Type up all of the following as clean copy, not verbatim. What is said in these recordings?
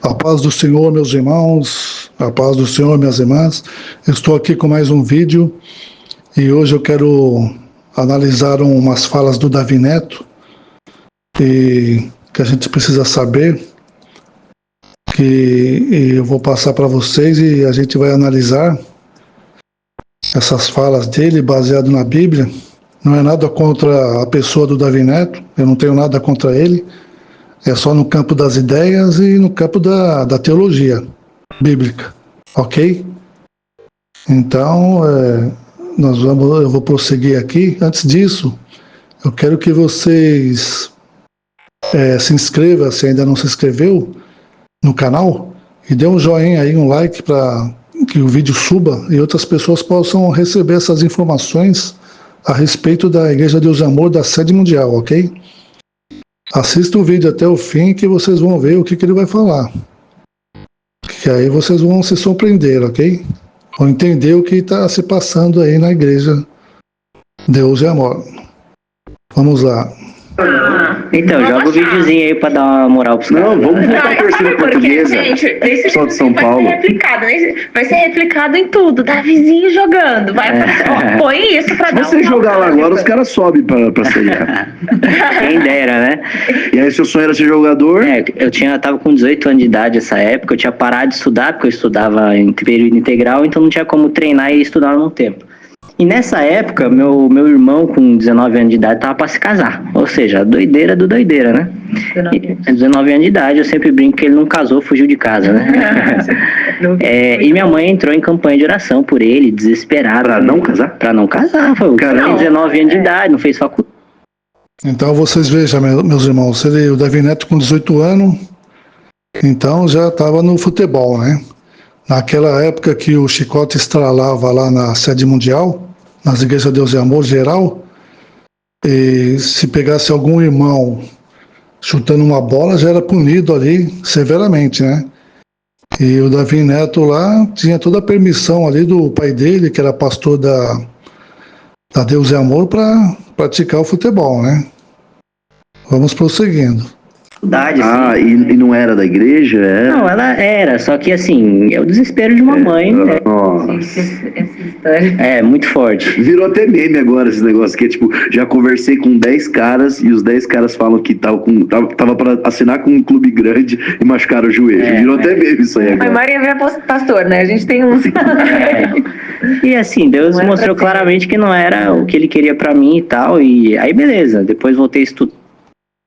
A paz do Senhor, meus irmãos, a paz do Senhor, minhas irmãs. Estou aqui com mais um vídeo e hoje eu quero analisar umas falas do Davi Neto e que a gente precisa saber, que eu vou passar para vocês e a gente vai analisar essas falas dele baseado na Bíblia. Não é nada contra a pessoa do Davi Neto, eu não tenho nada contra ele. É só no campo das ideias e no campo da teologia bíblica, ok? Então, eu vou prosseguir aqui. Antes disso, eu quero que vocês se inscrevam, se ainda não se inscreveu, no canal, e dê um joinha aí, um like, para que o vídeo suba e outras pessoas possam receber essas informações a respeito da Igreja Deus e Amor da Sede Mundial, ok? Assista o vídeo até o fim que vocês vão ver o que ele vai falar. Que aí vocês vão se surpreender, ok? Vão entender o que está se passando aí na Igreja Deus e Amor. Vamos lá. Então, joga o videozinho aí pra dar uma moral pros caras. Não, vamos voltar à torcida portuguesa. Gente, Só de São Paulo. Vai ser replicado em tudo. Davizinho jogando. Põe isso pra dar Se você jogar lá agora, os caras sobem pra Série A. Quem dera, né? E aí, seu sonho era ser jogador? Eu tava com 18 anos de idade nessa época, eu tinha parado de estudar, porque eu estudava em período integral, então não tinha como treinar e estudar ao mesmo tempo. E nessa época, meu irmão, com 19 anos de idade, tava pra se casar. Ou seja, a doideira do doideira, né? 19 anos de idade, eu sempre brinco que ele não casou, fugiu de casa, né? E minha mãe entrou em campanha de oração por ele, desesperada. Pra não casar? Pra não casar. O cara tem 19 anos de idade, não fez faculdade. Então vocês vejam, meus irmãos, o Davi Neto com 18 anos, então já estava no futebol, né? Naquela época que o chicote estralava lá na Sede Mundial, nas Igrejas Deus e Amor geral, e se pegasse algum irmão chutando uma bola, já era punido ali severamente, né? E o Davi Neto lá tinha toda a permissão ali do pai dele, que era pastor da Deus e Amor, para praticar o futebol, né? Vamos prosseguindo. Assim. E não era da igreja? Não, ela era, só que assim, é o desespero de uma mãe, né? Nossa. Essa história. É, muito forte. Virou até meme agora esse negócio, que é tipo, já conversei com 10 caras e os 10 caras falam que tava pra assinar com um clube grande e machucaram o joelho. Virou até meme isso aí agora. Mas Maria vira pastor, né? A gente tem uns... E assim, Deus mostrou claramente que não era o que ele queria pra mim e tal, e aí beleza, depois voltei a estudar.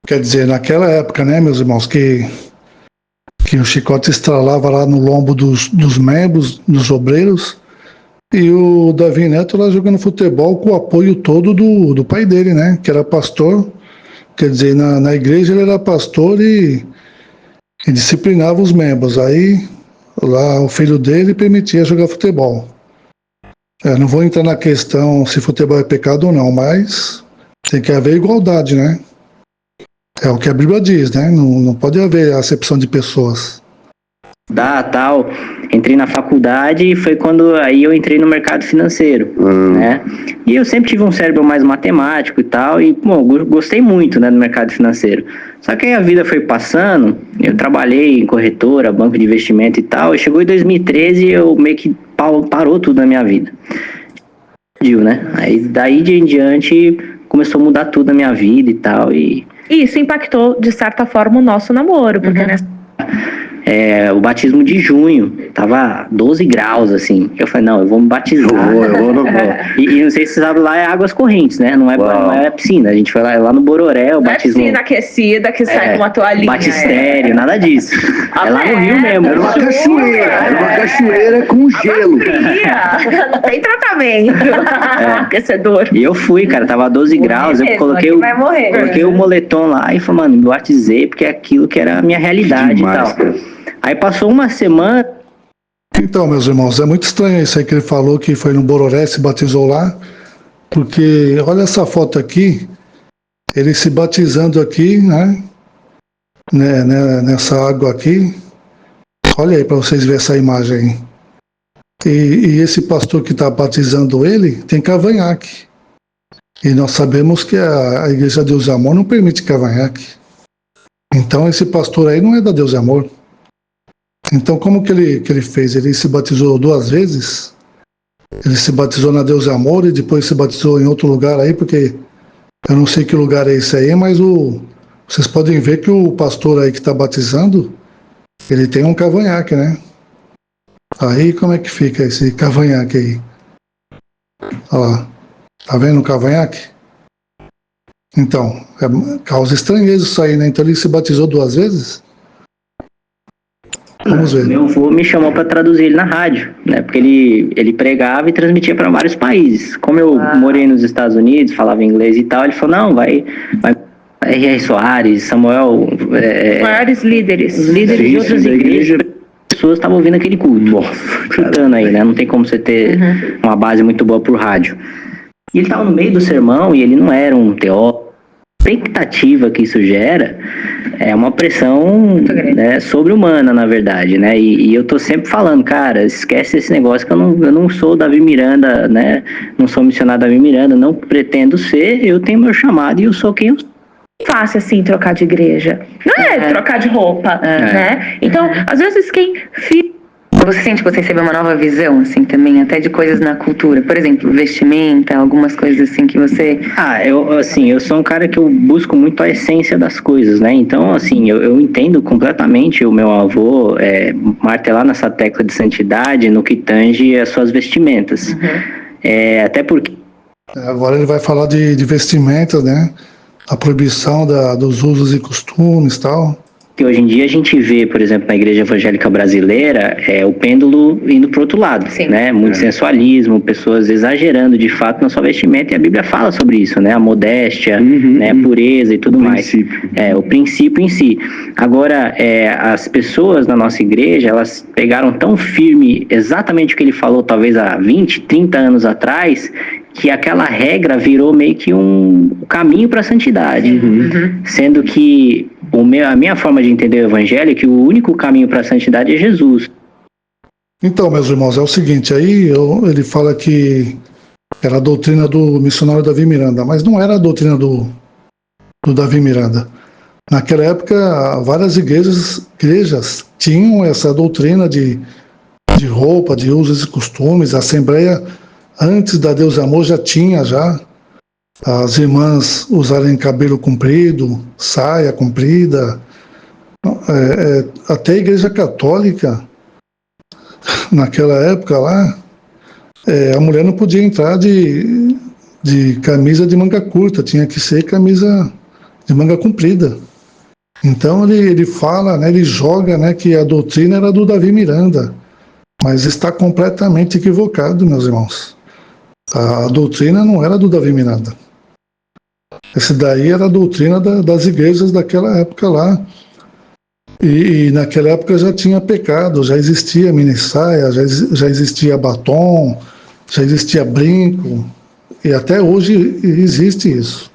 Quer dizer, naquela época, né, meus irmãos, que o chicote estralava lá no lombo dos membros, dos obreiros, e o Davi Neto lá jogando futebol com o apoio todo do pai dele, né, que era pastor. Quer dizer, na igreja ele era pastor e disciplinava os membros. Aí lá o filho dele permitia jogar futebol. Não vou entrar na questão se futebol é pecado ou não, mas tem que haver igualdade, né? É o que a Bíblia diz, né? Não pode haver acepção de pessoas. Tal, entrei na faculdade e foi quando aí eu entrei no mercado financeiro, né? E eu sempre tive um cérebro mais matemático e tal, e gostei muito, né, do mercado financeiro. Só que aí a vida foi passando, eu trabalhei em corretora, banco de investimento e tal, e chegou em 2013 e eu meio que parou tudo na minha vida. Né? Aí daí em diante começou a mudar tudo na minha vida e tal, e isso impactou, de certa forma, o nosso namoro, porque o batismo de junho, tava 12 graus, assim. Eu falei, não, eu vou me batizar. Eu vou. E não sei se você sabe, lá é águas correntes, né? Não é piscina. A gente foi lá no Bororé, o batismo... Não é piscina aquecida que sai com uma toalhinha. Batistério, nada disso. É lá no Rio mesmo. Era uma cachoeira com gelo. Não tem tratamento. Aquecedor. E eu fui, cara, tava 12 graus, eu coloquei o moletom lá e falei, mano, me batizei, porque é aquilo que era a minha realidade e tal. Aí passou uma semana. Então, meus irmãos, é muito estranho isso aí que ele falou, que foi no Bororé, se batizou lá, porque olha essa foto aqui, ele se batizando aqui, né, nessa água aqui. Olha aí para vocês verem essa imagem aí. E esse pastor que está batizando ele tem cavanhaque. E nós sabemos que a Igreja Deus e Amor não permite cavanhaque. Então esse pastor aí não é da Deus e Amor. Então, como que ele fez? Ele se batizou 2 vezes? Ele se batizou na Deus é Amor e depois se batizou em outro lugar aí, porque eu não sei que lugar é esse aí, mas vocês podem ver que o pastor aí que está batizando, ele tem um cavanhaque, né? Aí como é que fica esse cavanhaque aí? Olha lá, tá vendo o cavanhaque? Então, causa estranheza isso aí, né? Então ele se batizou 2 vezes? Vamos ver. Meu avô me chamou para traduzir ele na rádio, né? Porque ele pregava e transmitia para vários países. Como eu morei nos Estados Unidos, falava inglês e tal, ele falou, não, vai R.R. Soares, Samuel... Maiores líderes. Os líderes de outras igrejas, as pessoas estavam ouvindo aquele culto. Chutando aí, né? Não tem como você ter uma base muito boa por rádio. E ele estava no meio do sermão e ele não era um teólogo. A expectativa que isso gera é uma pressão, né, sobre-humana, na verdade, né? E eu tô sempre falando, cara, esquece esse negócio que eu não sou Davi Miranda, né? Não sou missionário Davi Miranda, não pretendo ser, eu tenho meu chamado e eu sou quem eu sou. Fácil assim trocar de igreja. Não é trocar de roupa, né? Então, às vezes quem você sente que você recebeu uma nova visão, assim, também, até de coisas na cultura? Por exemplo, vestimenta, algumas coisas assim que você... eu sou um cara que eu busco muito a essência das coisas, né? Então, assim, eu entendo completamente o meu avô martelar nessa tecla de santidade no que tange as suas vestimentas. Até porque... Agora ele vai falar de vestimentas, né? A proibição dos usos e costumes e tal. Que hoje em dia a gente vê, por exemplo, na igreja evangélica brasileira, o pêndulo indo para o outro lado, né? Muito sensualismo, pessoas exagerando de fato na sua vestimenta, e a Bíblia fala sobre isso, né? A modéstia, né? A pureza e tudo mais. O princípio em si. Agora, as pessoas na nossa igreja, elas pegaram tão firme exatamente o que ele falou, talvez há 20, 30 anos atrás, que aquela regra virou meio que um caminho para a santidade. Sendo que a minha forma de entender o evangelho é que o único caminho para a santidade é Jesus. Então, meus irmãos, é o seguinte, aí ele fala que era a doutrina do missionário Davi Miranda, mas não era a doutrina do Davi Miranda. Naquela época, várias igrejas tinham essa doutrina de roupa, de usos e costumes. A Assembleia, antes da Deus e Amor, já tinha as irmãs usarem cabelo comprido, saia comprida. Até a Igreja Católica, naquela época lá, a mulher não podia entrar de camisa de manga curta, tinha que ser camisa de manga comprida. Então ele fala, né, ele joga, né, que a doutrina era do Davi Miranda, mas está completamente equivocado, meus irmãos. A doutrina não era do Davi Miranda. Essa daí era a doutrina das igrejas daquela época lá. E naquela época já tinha pecado, já existia minissaia, já existia batom, já existia brinco, e até hoje existe isso.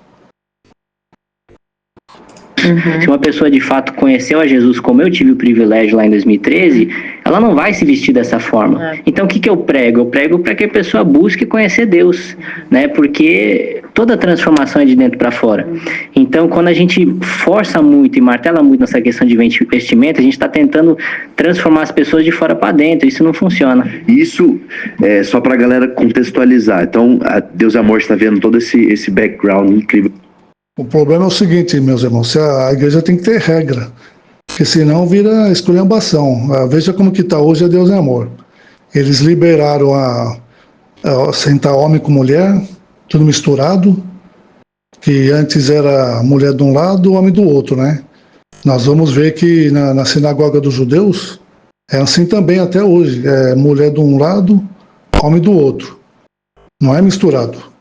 Se uma pessoa de fato conheceu a Jesus como eu tive o privilégio lá em 2013, ela não vai se vestir dessa forma. Então o que eu prego? Eu prego para que a pessoa busque conhecer Deus, né? Porque toda transformação é de dentro para fora. Então quando a gente força muito e martela muito nessa questão de vestimenta, a gente está tentando transformar as pessoas de fora para dentro. Isso não funciona. Isso é só para a galera contextualizar. Então Deus e Amor está vendo todo esse background incrível. O problema é o seguinte, meus irmãos, a igreja tem que ter regra, porque senão vira esculhambação. Veja como que está hoje a Deus é Amor. Eles liberaram a sentar homem com mulher, tudo misturado, que antes era mulher de um lado e homem do outro, né? Nós vamos ver que na sinagoga dos judeus é assim também até hoje, é mulher de um lado, homem do outro. Não é misturado.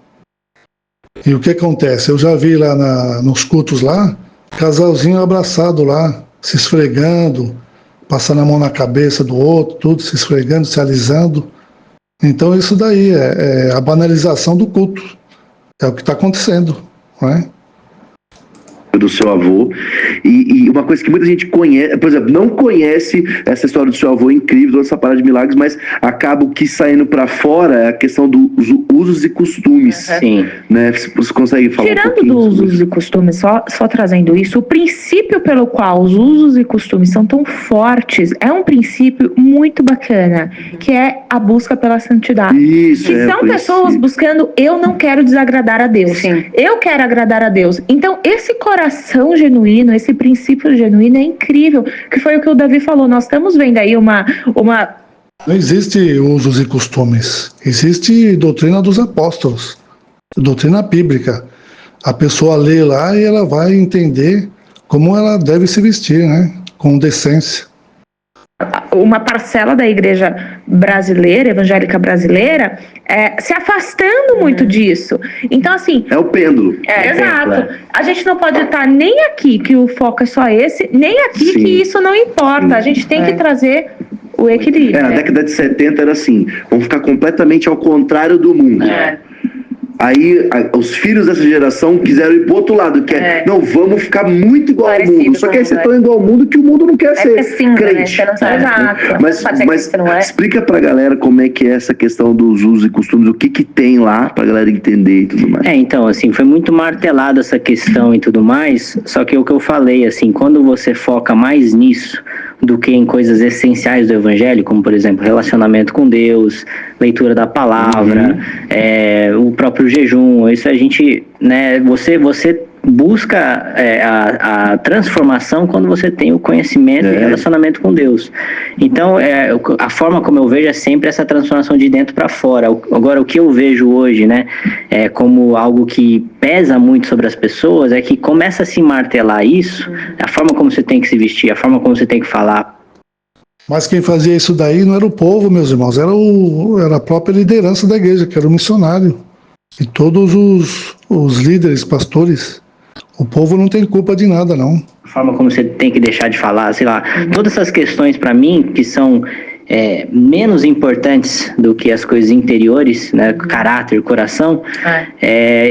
E o que acontece? Eu já vi lá nos cultos lá, casalzinho abraçado lá, se esfregando, passando a mão na cabeça do outro, tudo, se esfregando, se alisando. Então isso daí é a banalização do culto. É o que está acontecendo, não é? do seu avô, e uma coisa que muita gente conhece, por exemplo, não conhece essa história do seu avô incrível, toda essa parada de milagres, mas acaba o que saindo pra fora é a questão dos usos e costumes. Sim. Né? Você consegue falar Tirando dos usos e costumes, só trazendo isso, o princípio pelo qual os usos e costumes são tão fortes é um princípio muito bacana, que é a busca pela santidade. Isso, que são pessoas buscando, eu não quero desagradar a Deus, Sim. eu quero agradar a Deus. Então, esse coração genuíno, esse princípio genuíno é incrível, que foi o que o Davi falou. Nós estamos vendo aí uma Não existe usos e costumes, existe doutrina dos apóstolos, doutrina bíblica. A pessoa lê lá e ela vai entender como ela deve se vestir, né? Com decência. uma parcela da igreja brasileira, evangélica brasileira, se afastando muito disso. Então, assim... É o pêndulo. Exato. A gente não pode estar nem aqui, que o foco é só esse, nem aqui, Sim. que isso não importa. Sim. A gente tem que trazer o equilíbrio. Na década de 70 era assim, vamos ficar completamente ao contrário do mundo. Aí os filhos dessa geração quiseram ir pro outro lado, que não, vamos ficar muito igual ao mundo. Só que aí você tá igual ao mundo que o mundo não quer ser crente. Né? Você não sabe. Mas explica pra galera como é que é essa questão dos usos e costumes, o que tem lá pra galera entender e tudo mais. Então, assim, foi muito martelada essa questão e tudo mais, só que o que eu falei, assim, quando você foca mais nisso do que em coisas essenciais do evangelho, como, por exemplo, relacionamento com Deus, leitura da palavra, o próprio jejum, isso a gente, né, você busca a transformação quando você tem o conhecimento e relacionamento com Deus. Então, a forma como eu vejo é sempre essa transformação de dentro para fora. Agora, o que eu vejo hoje, né, como algo que pesa muito sobre as pessoas, é que começa a se martelar isso, a forma como você tem que se vestir, a forma como você tem que falar. Mas quem fazia isso daí não era o povo, meus irmãos, era a própria liderança da igreja, que era o missionário. E todos os líderes, pastores. O povo não tem culpa de nada, não. A forma como você tem que deixar de falar, sei lá, todas essas questões para mim, que são menos importantes do que as coisas interiores, né, caráter, coração,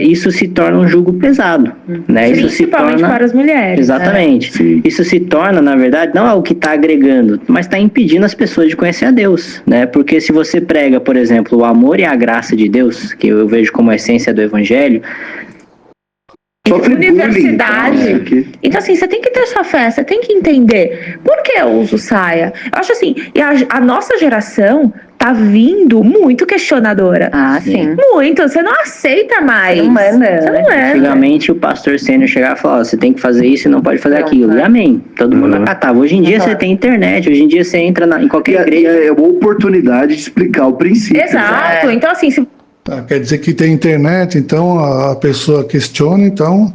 isso se torna um jugo pesado, né? Isso Principalmente se torna, para as mulheres. Exatamente. Isso se torna, na verdade, não é o que está agregando, mas está impedindo as pessoas de conhecer a Deus, né? Porque se você prega, por exemplo, o amor e a graça de Deus, que eu vejo como a essência do evangelho, universidade. Então, assim, você tem que ter sua fé, você tem que entender por que eu uso saia. Eu acho assim, e a nossa geração tá vindo muito questionadora. Sim. Muito, você não aceita mais. Você não manda. Antigamente o pastor sênior chegava e falava, você tem que fazer isso e não pode fazer aquilo. E amém. Todo mundo acatava. Hoje em dia você tem internet, hoje em dia você entra em qualquer igreja. É uma oportunidade de explicar o princípio. Exato. Então, assim, se quer dizer que tem internet, então a pessoa questiona, então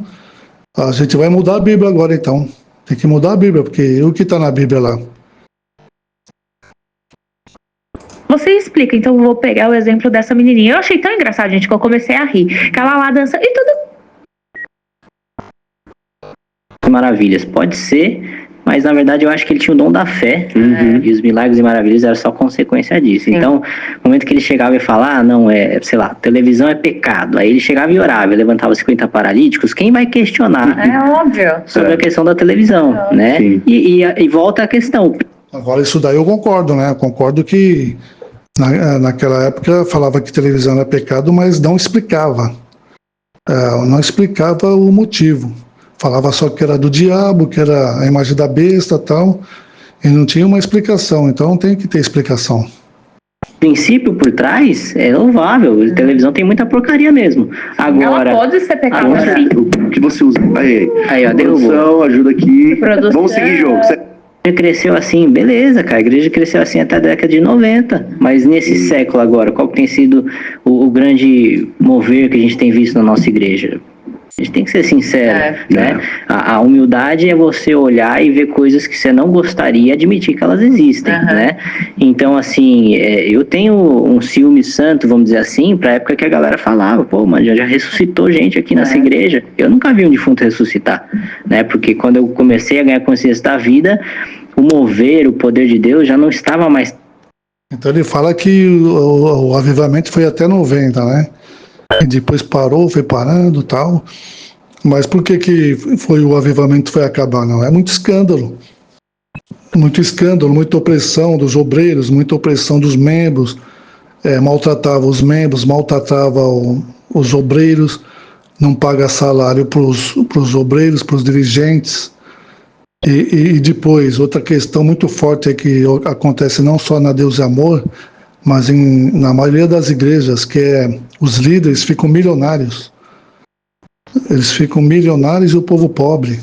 a gente vai mudar a Bíblia agora, então. Tem que mudar a Bíblia, porque o que está na Bíblia lá? você explica, então eu vou pegar o exemplo dessa menininha. Eu achei tão engraçado, gente, que eu comecei a rir. Que ela lá dança e tudo. Maravilhas, pode ser, mas na verdade eu acho que ele tinha o dom da fé, e os milagres e maravilhas eram só consequência disso. Sim. Então, no momento que ele chegava e falava, não, sei lá, televisão é pecado, aí ele chegava e orava, e levantava 50 paralíticos, quem vai questionar? Óbvio. Sobre a questão da televisão, né? E volta a questão. Agora, isso daí eu concordo, né? Eu concordo que naquela época falava que televisão era pecado, mas não explicava. Não explicava o motivo. Falava só que era do diabo, que era a imagem da besta e tal, e não tinha uma explicação, então tem que ter explicação. O princípio por trás é louvável, a televisão tem muita porcaria mesmo. Agora, ela pode ser pecado, sim. O que você usa? Aí ó, derrubou. Ajuda aqui. Vamos seguir jogo. A igreja cresceu assim, beleza, cara, a igreja cresceu assim até a década de 90, mas nesse século agora, qual que tem sido o grande mover que a gente tem visto na nossa igreja? A gente tem que ser sincero, né? A humildade é você olhar e ver coisas que você não gostaria e admitir que elas existem, né? Então, assim, eu tenho um ciúme santo, vamos dizer assim, pra época que a galera falava, pô, mas já ressuscitou gente aqui nessa igreja. Eu nunca vi um defunto ressuscitar, né? Porque quando eu comecei a ganhar consciência da vida, o mover, o poder de Deus já não estava mais... Então ele fala que o avivamento foi até 90, né? E depois parou, foi parando e tal. Mas por que foi o avivamento foi acabar? Não, é muito escândalo, muita opressão dos obreiros, muita opressão dos membros, maltratava os membros, maltratava os obreiros, não paga salário para os obreiros, para os dirigentes. E depois, outra questão muito forte que acontece não só na Deus e Amor, mas na maioria das igrejas, que os líderes ficam milionários. Eles ficam milionários e o povo pobre.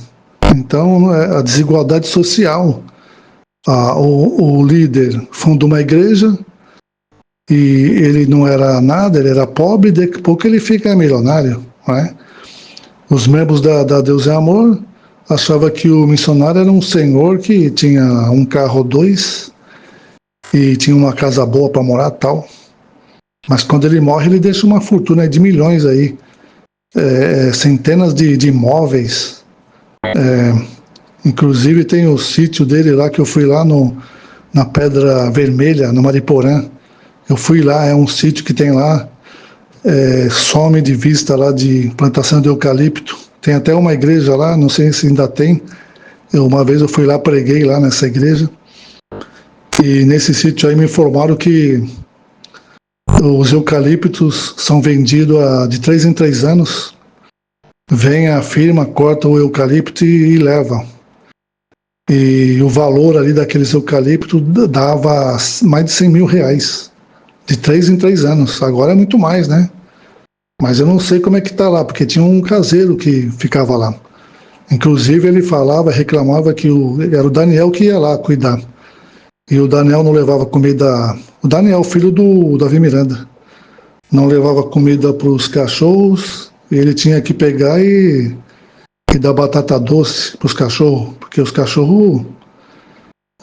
Então, a desigualdade social. O líder fundou uma igreja e ele não era nada, ele era pobre, daqui a pouco ele fica milionário. Não é? Os membros da Deus e Amor achavam que o missionário era um senhor que tinha um carro ou dois e tinha uma casa boa para morar tal. Mas quando ele morre, ele deixa uma fortuna de milhões aí. Centenas de imóveis. Inclusive tem o sítio dele lá, que eu fui lá na Pedra Vermelha, no Mariporã. Eu fui lá, é um sítio que tem lá, some de vista lá de plantação de eucalipto. Tem até uma igreja lá, não sei se ainda tem. Uma vez eu fui lá, preguei lá nessa igreja. E nesse sítio aí me informaram que os eucaliptos são vendidos de 3 em 3 anos. Vem a firma, corta o eucalipto e leva. E o valor ali daqueles eucaliptos dava mais de 100 mil reais. De 3 em 3 anos. Agora é muito mais, né? Mas eu não sei como é que tá lá, porque tinha um caseiro que ficava lá. Inclusive ele reclamava que era o Daniel que ia lá cuidar. E o Daniel não levava comida. O Daniel, filho do Davi Miranda, não levava comida para os cachorros. E ele tinha que pegar e dar batata doce para os cachorros, porque os cachorros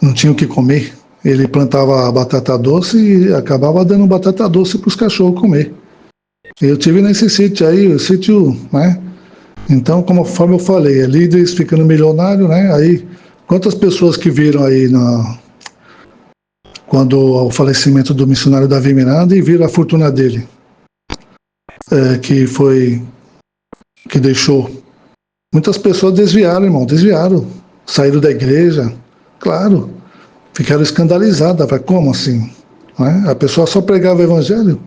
não tinham o que comer. Ele plantava a batata doce e acabava dando batata doce para os cachorros comer. Eu tive nesse sítio aí, o sítio, né? Então, conforme eu falei, líderes ficando milionário, né? Aí, quantas pessoas que viram aí quando o falecimento do missionário Davi Miranda e viram a fortuna dele, que deixou. Muitas pessoas desviaram, irmão, saíram da igreja, claro, ficaram escandalizadas, como assim? Né? A pessoa só pregava o evangelho?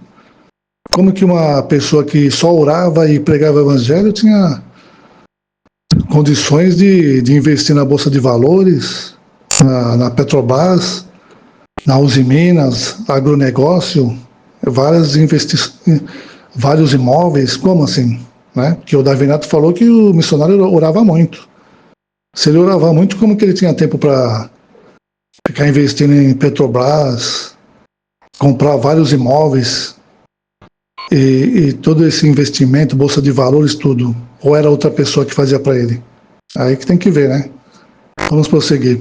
Como que uma pessoa que só orava e pregava o evangelho tinha condições de investir na Bolsa de Valores, na Petrobras, na Uzi Minas, agronegócio, vários imóveis, como assim? Né? Porque o Davi Neto falou que o missionário orava muito. Se ele orava muito, como que ele tinha tempo para ficar investindo em Petrobras, comprar vários imóveis e todo esse investimento, Bolsa de Valores, tudo? Ou era outra pessoa que fazia para ele? Aí que tem que ver, né? Vamos prosseguir.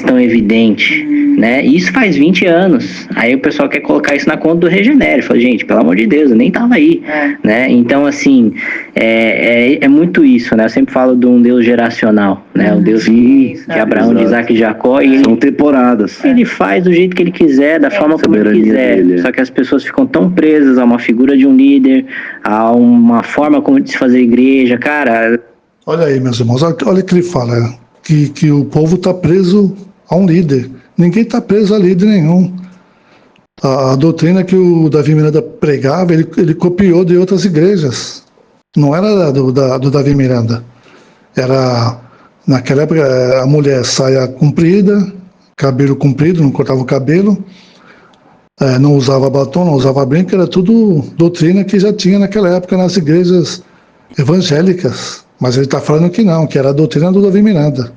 Tão evidente, né? Isso faz 20 anos. Aí o pessoal quer colocar isso na conta do Regenere. Fala, gente, pelo amor de Deus, eu nem tava aí, né? Então, assim, é muito isso, né? Eu sempre falo de um Deus geracional, né? O Deus de Abraão, de Isaac e de Jacó. E são temporadas. Ele faz do jeito que ele quiser, da forma como ele quiser. Dele. Só que as pessoas ficam tão presas a uma figura de um líder, a uma forma como de se fazer igreja, cara. Olha aí, meus irmãos, olha o que ele fala, que o povo está preso a um líder. Ninguém está preso a líder nenhum. A doutrina que o Davi Miranda pregava, ele copiou de outras igrejas. Não era do Davi Miranda. Era, naquela época, a mulher saia comprida, cabelo comprido, não cortava o cabelo, não usava batom, não usava brinco, era tudo doutrina que já tinha naquela época nas igrejas evangélicas. Mas ele está falando que não, que era a doutrina do Davi Miranda.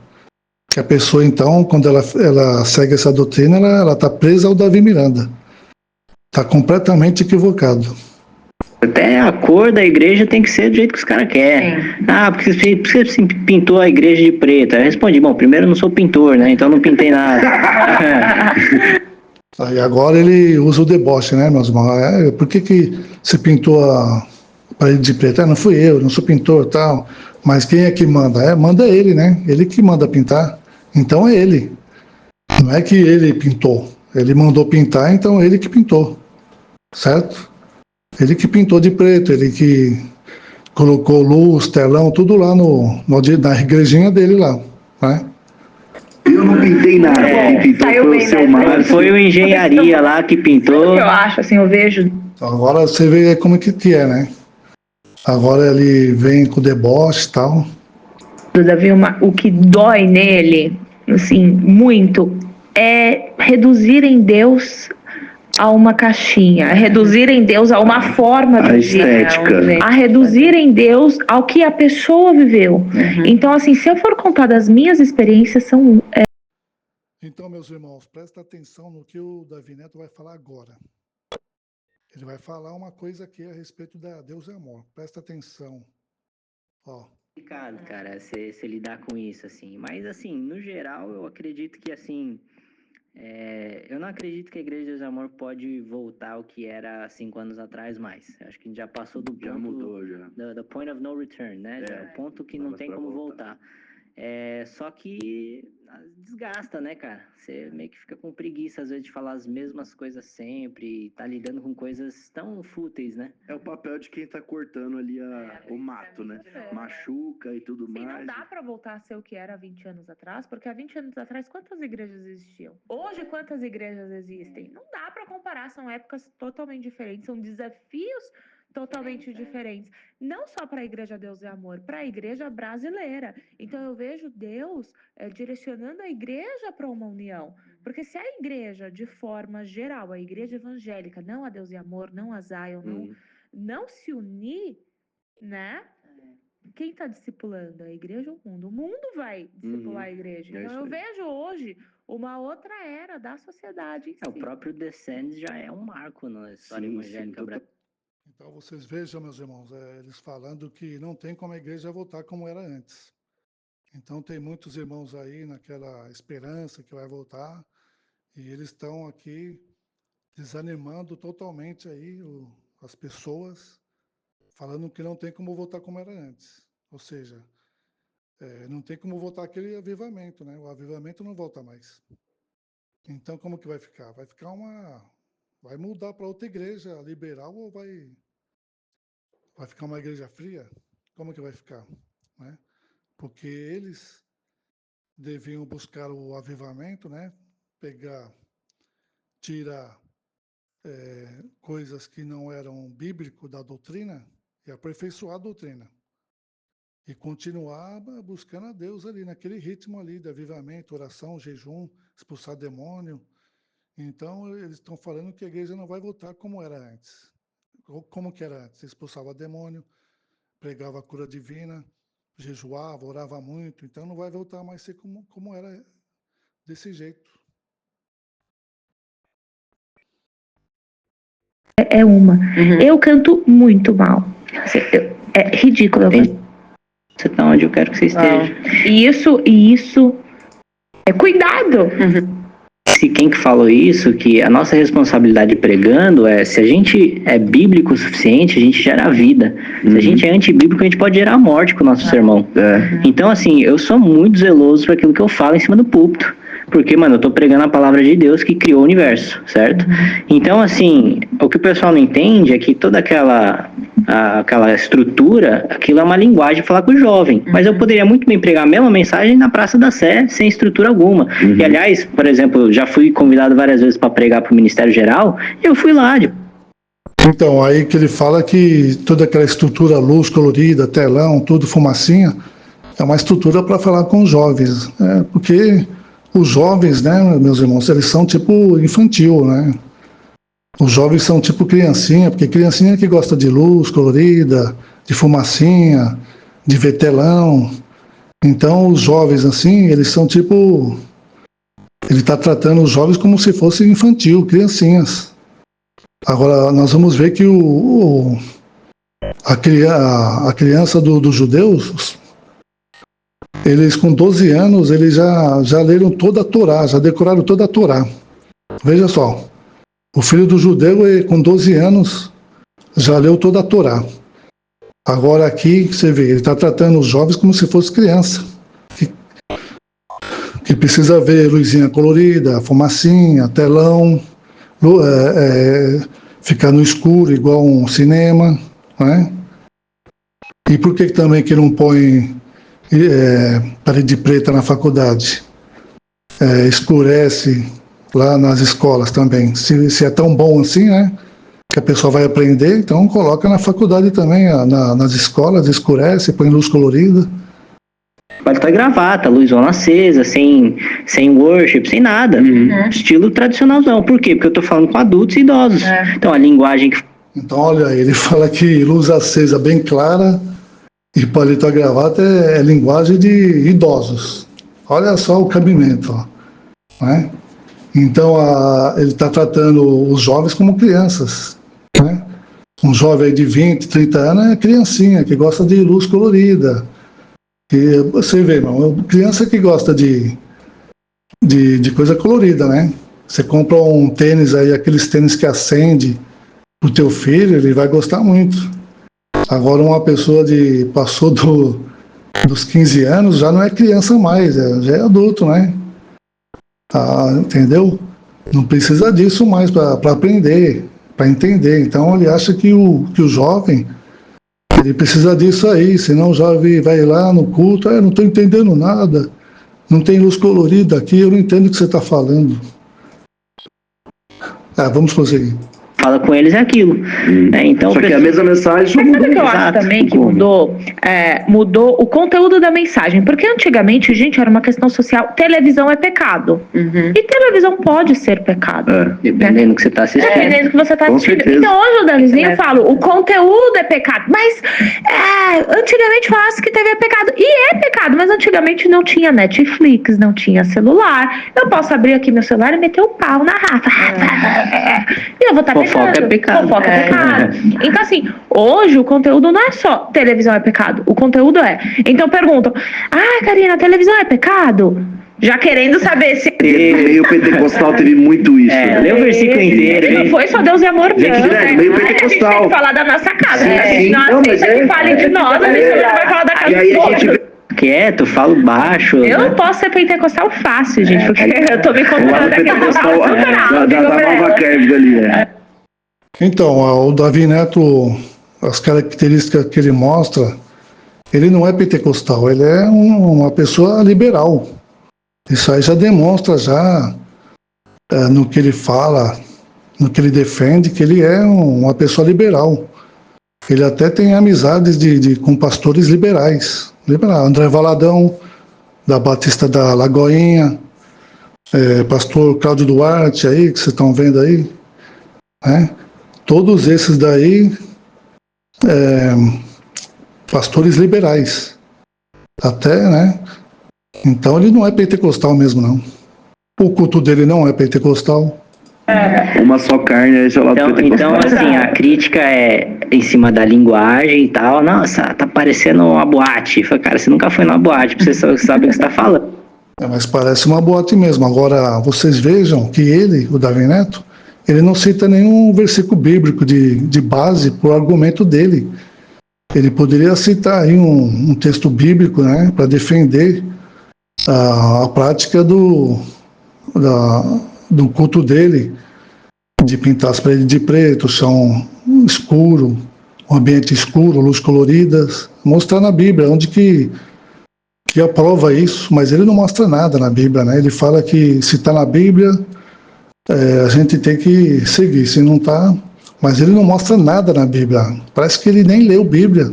Que a pessoa, então, quando ela segue essa doutrina, ela está presa ao Davi Miranda. Está completamente equivocado. Até a cor da igreja tem que ser do jeito que os caras querem. Porque você pintou a igreja de preto. Aí eu respondi, bom, primeiro eu não sou pintor, né? Então não pintei nada. Aí agora ele usa o deboche, né, meus irmãos? Por que você pintou a parede de preto? Não fui eu, não sou pintor, tal. Mas quem é que manda? Manda ele, né? Ele que manda pintar. Então é ele. Não é que ele pintou. Ele mandou pintar, então é ele que pintou. Certo? Ele que pintou de preto, ele que colocou luz, telão, tudo lá na igrejinha dele lá, né? Eu não pintei nada, quem pintou foi o seu Márcio. Foi o engenharia lá que pintou. Sabe o que eu acho, assim, eu vejo... Então, agora você vê como que é, né? Agora ele vem com deboche e tal. Davi, o que dói nele, assim, muito, é reduzir em Deus a uma caixinha, a reduzir em Deus a uma forma de estética, a reduzir em Deus ao que a pessoa viveu. Então, assim, se eu for contar das minhas experiências, são... Então, meus irmãos, presta atenção no que o Davi Neto vai falar agora. Ele vai falar uma coisa aqui a respeito da Deus é amor. Presta atenção. Ó. Complicado, cara, você lidar com isso, assim. Mas, assim, no geral, eu acredito que, assim... eu não acredito que a Igreja de Deus é Amor pode voltar ao que era 5 anos atrás mais. Eu acho que a gente já passou do ponto... Já mudou, já. The point of no return, né? O ponto que não tem como voltar. Só que desgasta, né, cara? Você meio que fica com preguiça, às vezes, de falar as mesmas coisas sempre, tá lidando com coisas tão fúteis, né? É o papel de quem tá cortando ali o mato, né? Machuca e tudo mais. Não dá pra voltar a ser o que era há 20 anos atrás, porque há 20 anos atrás, quantas igrejas existiam? Hoje, quantas igrejas existem? Não dá pra comparar, são épocas totalmente diferentes, são desafios totalmente diferentes. Não só para a Igreja Deus é Amor, para a igreja brasileira. Então eu vejo Deus direcionando a igreja para uma união. Porque se a igreja, de forma geral, a igreja evangélica, não a Deus é Amor, não a Zion, não se unir, né? Quem está discipulando? A igreja ou o mundo? O mundo vai discipular a igreja. Então eu vejo hoje uma outra era da sociedade em si. O próprio Descendants já é um marco na história evangélica brasileira. Então vocês vejam, meus irmãos, eles falando que não tem como a igreja voltar como era antes. Então tem muitos irmãos aí naquela esperança que vai voltar, e eles estão aqui desanimando totalmente aí as pessoas, falando que não tem como voltar como era antes. Ou seja, não tem como voltar aquele avivamento, né? O avivamento não volta mais. Então como que vai ficar? Vai ficar vai mudar para outra igreja liberal ou vai ficar uma igreja fria? Como que vai ficar? Né? Porque eles deviam buscar o avivamento, né? Tirar coisas que não eram bíblico da doutrina e aperfeiçoar a doutrina. E continuar buscando a Deus ali, naquele ritmo ali de avivamento, oração, jejum, expulsar demônio. Então, eles estão falando que a igreja não vai voltar como era antes. Como que era antes? Expulsava demônio, pregava a cura divina, jejuava, orava muito. Então, não vai voltar mais a ser como era desse jeito. Eu canto muito mal. É ridículo. Você tá onde eu quero que você esteja. E isso é cuidado. Se quem que falou isso, que a nossa responsabilidade pregando se a gente é bíblico o suficiente, a gente gera vida. Se a gente é antibíblico, a gente pode gerar morte com o nosso sermão. Então, assim, eu sou muito zeloso para aquilo que eu falo em cima do púlpito. Porque, mano, eu tô pregando a palavra de Deus que criou o universo, certo? Então, assim, o que o pessoal não entende é que toda aquela estrutura, aquilo é uma linguagem de falar com o jovem. Mas eu poderia muito bem pregar a mesma mensagem na Praça da Sé, sem estrutura alguma. E, aliás, por exemplo, já fui convidado várias vezes para pregar para o Ministério Geral, e eu fui lá. Então, aí que ele fala que toda aquela estrutura, luz colorida, telão, tudo fumacinha, é uma estrutura para falar com os jovens. Porque os jovens, né, meus irmãos, eles são tipo infantil, né? Os jovens são tipo criancinha, porque criancinha que gosta de luz colorida, de fumacinha, de ver telão. Então, os jovens, assim, eles são tipo... Ele está tratando os jovens como se fossem infantil, criancinhas. Agora, nós vamos ver que a criança dos judeus... Eles, com 12 anos, eles já leram toda a Torá, já decoraram toda a Torá. Veja só, o filho do judeu, com 12 anos, já leu toda a Torá. Agora aqui, você vê, ele está tratando os jovens como se fosse criança. Que precisa ver luzinha colorida, fumacinha, telão, ficar no escuro igual um cinema, né? E por que também que não põe parede preta na faculdade? Escurece lá nas escolas também. Se é tão bom assim, né? Que a pessoa vai aprender, então coloca na faculdade também, nas escolas, escurece, põe luz colorida. Pode estar gravata, luzona acesa, sem worship, sem nada. Estilo tradicionalzão. Por quê? Porque eu tô falando com adultos e idosos. Então a linguagem que... Então, olha, ele fala que luz acesa bem clara e paletó gravata é linguagem de idosos. Olha só o cabimento, ó, né? Então, ele está tratando os jovens como crianças, né? Um jovem de 20, 30 anos é criancinha, que gosta de luz colorida. E você vê, irmão, criança que gosta de coisa colorida, né? Você compra um tênis aí, aqueles tênis que acende pro teu filho, ele vai gostar muito. Agora uma pessoa passou dos 15 anos, já não é criança mais, já é adulto, né? Entendeu? Não precisa disso mais para aprender, para entender. Então ele acha que o jovem, ele precisa disso aí, senão o jovem vai lá no culto, não estou entendendo nada, não tem luz colorida aqui, eu não entendo o que você está falando. Vamos prosseguir. Fala com eles aquilo. Então, só que a mesma mensagem só mudou. mudou. Sabe o que eu acho também que mudou? Mudou o conteúdo da mensagem. Porque antigamente, gente, era uma questão social. Televisão é pecado. E televisão pode ser pecado. Dependendo do que você está assistindo. Dependendo do que você está assistindo. Certeza. Então hoje o Danizinho fala, o conteúdo é pecado. Mas antigamente falasse que TV é pecado. E é pecado, mas antigamente não tinha Netflix, não tinha celular. Eu posso abrir aqui meu celular e meter o pau na Rafa. E eu vou estar Fofoca é pecado. Fofoca é pecado. Então, assim, hoje o conteúdo não é só televisão é pecado. O conteúdo é. Então perguntam, Karina, televisão é pecado? Já querendo saber se... Meio pentecostal teve muito isso. Lê o versículo inteiro. Não foi só Deus e amor, não. Meio pentecostal. A gente tem que falar da nossa casa, né? A gente Não, não mas aceita que falem de nós, a gente não vai falar da casa dos outros. Quieto, falo baixo. Eu posso ser pentecostal fácil, gente, porque eu tô me contando aqui. Pentecostal da nova Kevin ali, Então, o Davi Neto, as características que ele mostra, ele não é pentecostal, ele é uma pessoa liberal. Isso aí já demonstra no que ele fala, no que ele defende, que ele é uma pessoa liberal. Ele até tem amizades com pastores liberais. André Valadão, da Batista da Lagoinha, pastor Cláudio Duarte aí, que vocês estão vendo aí, né? Todos esses daí, pastores liberais, até, né? Então ele não é pentecostal mesmo, não. O culto dele não é pentecostal. Uma só carne, esse é o lado pentecostal. Então, assim, a crítica é em cima da linguagem e tal. Nossa, tá parecendo uma boate. Fala, cara, você nunca foi numa boate, você sabe o que você tá falando. Mas parece uma boate mesmo. Agora, vocês vejam que ele, o Davi Neto, ele não cita nenhum versículo bíblico de base para o argumento dele. Ele poderia citar aí um texto bíblico, né, para defender a prática do culto dele, de pintar as paredes de preto, chão escuro, um ambiente escuro, luz coloridas, mostrar na Bíblia onde que aprova isso, mas ele não mostra nada na Bíblia, né? Ele fala que se está na Bíblia, a gente tem que seguir, se não está, mas ele não mostra nada na Bíblia. Parece que ele nem leu Bíblia,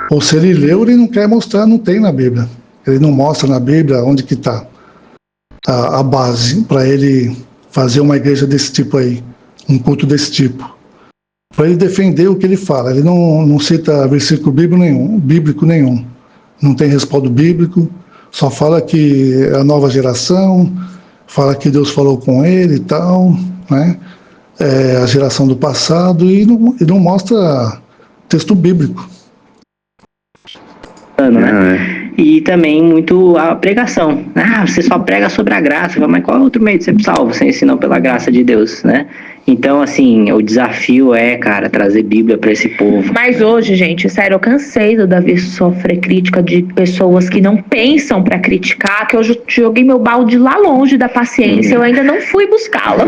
ou se ele leu, ele não quer mostrar, não tem na Bíblia. Ele não mostra na Bíblia onde que está a base para ele fazer uma igreja desse tipo aí, um culto desse tipo. Para ele defender o que ele fala. Ele não cita versículo bíblico nenhum. Não tem respaldo bíblico, só fala que é a nova geração, fala que Deus falou com ele e tal, né? A geração do passado, e não mostra texto bíblico. Né? E também muito a pregação. Você só prega sobre a graça, mas qual é outro meio de ser salvo sem ensinar pela graça de Deus, né? Então, assim, o desafio cara, trazer Bíblia para esse povo. Mas hoje, gente, sério, eu cansei do Davi sofrer crítica de pessoas que não pensam para criticar, que eu joguei meu balde lá longe da paciência, eu ainda não fui buscá-lo.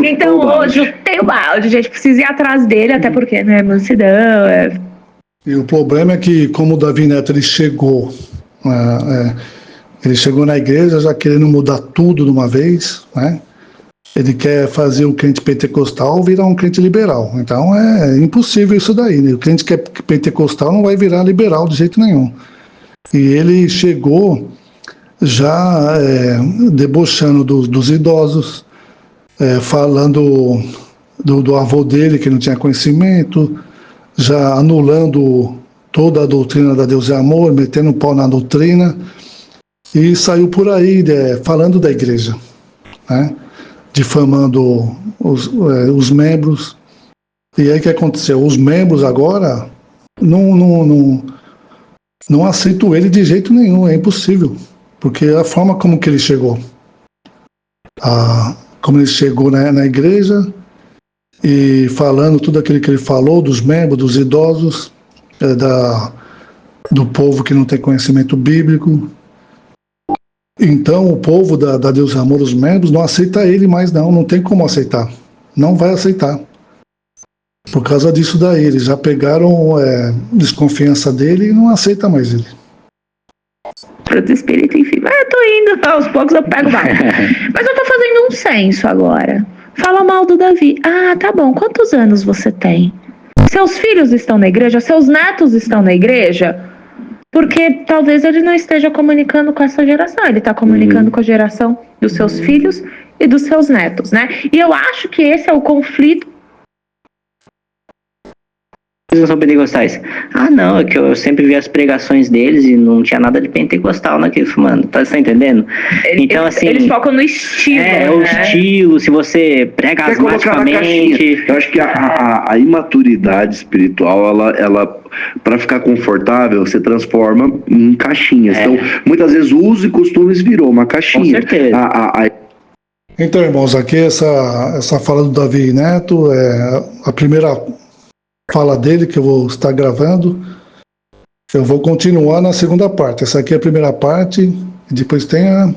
Então, hoje eu tenho balde, gente, preciso ir atrás dele, até porque, né, mansidão, E o problema é que, como o Davi Neto ele chegou na igreja já querendo mudar tudo de uma vez, né? Ele quer fazer o crente pentecostal virar um crente liberal. Então é impossível isso daí, né? O crente que é pentecostal não vai virar liberal de jeito nenhum. E ele chegou já debochando dos idosos, falando do avô dele que não tinha conhecimento, já anulando toda a doutrina da Deus é Amor, metendo pau na doutrina, e saiu por aí falando da igreja, né? Difamando os membros. E aí o que aconteceu? Os membros agora não aceitam ele de jeito nenhum, é impossível, porque a forma como que ele chegou, como ele chegou na igreja e falando tudo aquilo que ele falou dos membros, dos idosos, do povo que não tem conhecimento bíblico. Então o povo da Deus Amor, os membros, não aceita ele mais não tem como aceitar, não vai aceitar. Por causa disso daí, eles já pegaram desconfiança dele e não aceita mais ele. Fruto espírito, enfim. Mas eu tô indo, aos poucos eu pego mais. Mas eu tô fazendo um censo agora. Fala mal do Davi. Ah, tá bom. Quantos anos você tem? Seus filhos estão na igreja? Seus netos estão na igreja? Porque talvez ele não esteja comunicando com essa geração. Ele está comunicando com a geração dos seus filhos e dos seus netos, né? E eu acho que esse é o conflito. São pentecostais. Ah, não, é que eu sempre vi as pregações deles e não tinha nada de pentecostal naquele, mano, tá entendendo? Então, assim, eles focam no estilo, o estilo, se você prega asmaticamente. Eu acho que a imaturidade espiritual, ela para ficar confortável, você transforma em caixinhas. Então, muitas vezes o uso e costumes virou uma caixinha. Com certeza. Então, irmãos, aqui essa fala do Davi Neto é a primeira fala dele que eu vou estar gravando. Eu vou continuar na segunda parte. Essa aqui é a primeira parte e depois tem a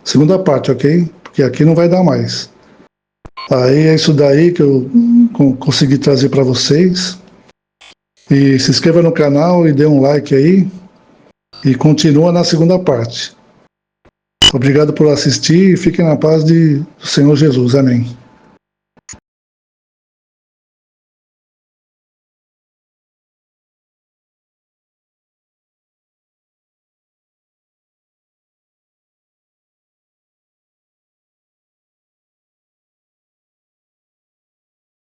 segunda parte, ok? Porque aqui não vai dar mais. Aí é isso daí que eu consegui trazer para vocês. E se inscreva no canal e dê um like aí. E continua na segunda parte. Obrigado por assistir e fiquem na paz do Senhor Jesus. Amém.